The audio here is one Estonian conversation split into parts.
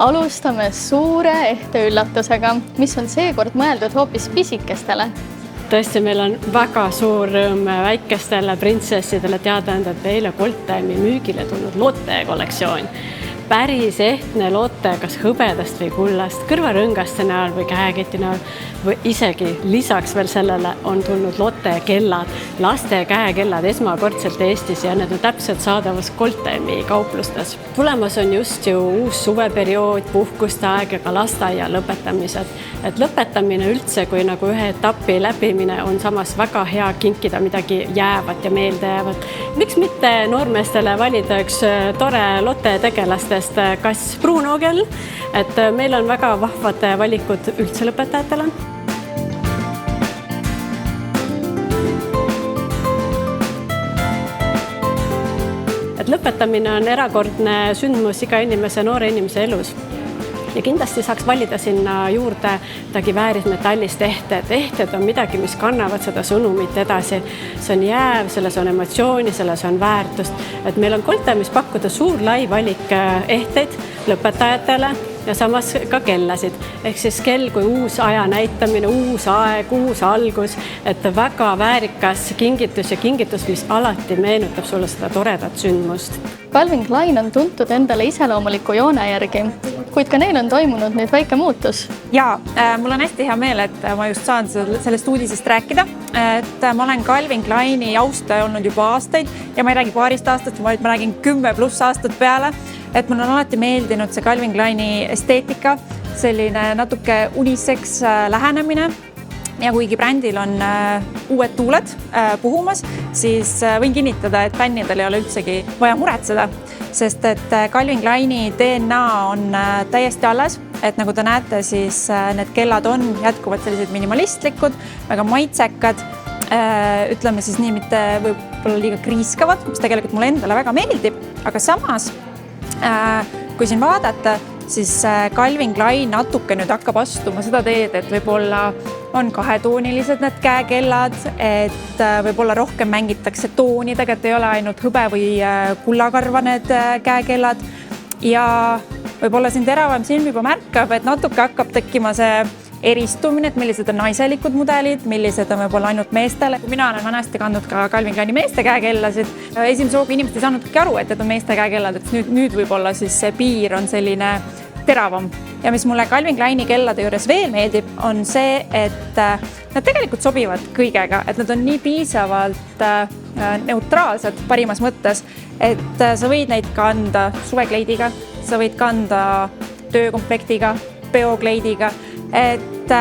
Alustame suure ehteüllatusega, mis on seekord mõeldud hoopis pisikestele. Tõesti, meil on väga suur rõõm väikestele printsessidele teada anda, et eile Coltimi müügile tulnud Lotte kollektsioon. Päris ehtne Lotte, kas hõbedast või kullast, kõrvarõngaste näol või käeketi näol või isegi lisaks veel sellele on tulnud Lotte kellad, laste käekellad esmakordselt Eestis ja need on täpselt saadavus Coltimi kauplustes. Tulemas on just ju uus suveperiood, puhkuste aeg ja ka lasteaia lõpetamised. Et lõpetamine üldse kui nagu ühe etapi läbimine on samas väga hea kinkida midagi jäävat ja meelde jäävat. Miks mitte noormeestele valida üks tore Lotte tegelastest, kas Bruno kell, et meil on väga vahvad valikud üldse lõpetajatele. Et lõpetamine on erakordne sündmus iga inimese, noore inimese elus. Ja kindlasti saaks valida sinna juurde midagi väärismetallist ehted. Ehted on midagi, mis kannavad seda sõnumit edasi. See on jääv, selles on emotsiooni, selles on väärtust. Et meil on Coltimis pakkuda suur lai valik ehteid lõpetajatele ja samas ka kellasid. Ehk siis kell kui uus aja näitamine, uus aeg, uus algus, et väga väärikas kingitus ja kingitus, mis alati meenutab sulle seda toredat sündmust. Calvin Klein on tuntud endale iseloomuliku joone järgi, kuid ka neil on toimunud nüüd väike muutus. Ja, mul on hästi hea meel, et ma just saan sellest uudisest rääkida. Et ma olen Calvin Kleini austaja olnud juba aastaid ja ma ei räägi paarist aastat, vaid ma räägin 10+ aastat peale. Et mul on alati meeldinud see Calvin Kleini esteetika, selline natuke unisex lähenemine. Ja kuigi brändil on uued tuuled puhumas, siis võin kinnitada, et fännidel ei ole üldsegi vaja muretseda, sest et Calvin Kleini DNA on täiesti alles. Et nagu te näete, siis need kellad on jätkuvad sellised minimalistlikud, väga maitsekad, ütleme siis nii mitte võib-olla liiga kriiskavad, mis tegelikult mulle endale väga meeldib, aga samas, kui siin vaadata, siis Calvin Klein natuke nüüd hakkab astuma seda teed, et võib-olla on kahetoonilised need käekellad, et võib-olla rohkem mängitakse toonidega, et ei ole ainult hõbe või kullakarva need käekellad. Ja võib-olla siin teravam silm juba märkab, et natuke hakkab tekkima see eristumine, et millised on naiselikud mudelid, millised on võib-olla ainult meestele. Mina olen vanasti kandnud ka Calvin Kleini meeste käekellasid. Esimese hooga inimesed ei saanud kõik aru, et need on meeste käekellad, et nüüd võib-olla siis see piir on selline teravam. Ja mis mulle Calvin Kleini kellade juures veel meeldib, on see, et nad tegelikult sobivad kõigega, et nad on nii piisavalt neutraalsed parimas mõttes, et sa võid neid kanda suvekleidiga, sa võid kanda töökomplektiga, peokleidiga, et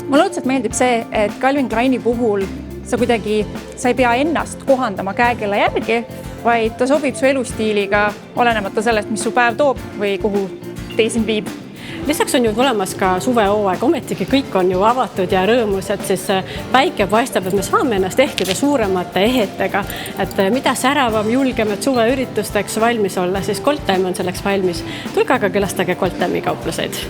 mulle õudselt meeldib see, et Calvin Kleini puhul sa ei pea ennast kohandama käekella järgi, vaid ta sobib su elustiiliga olenemata sellest, mis su päev toob või kuhu teisin viib. Lisaks on ju tulemas ka suvehooaeg, ometigi kõik on ju avatud ja rõõmus, et siis päike paistab, et me saame ennast ehtida suuremate ehetega, et mida säravam, julgem, et suveüritusteks valmis olla, siis Coltimi on selleks valmis. Tulge aga külastage Coltimi kaupluseid.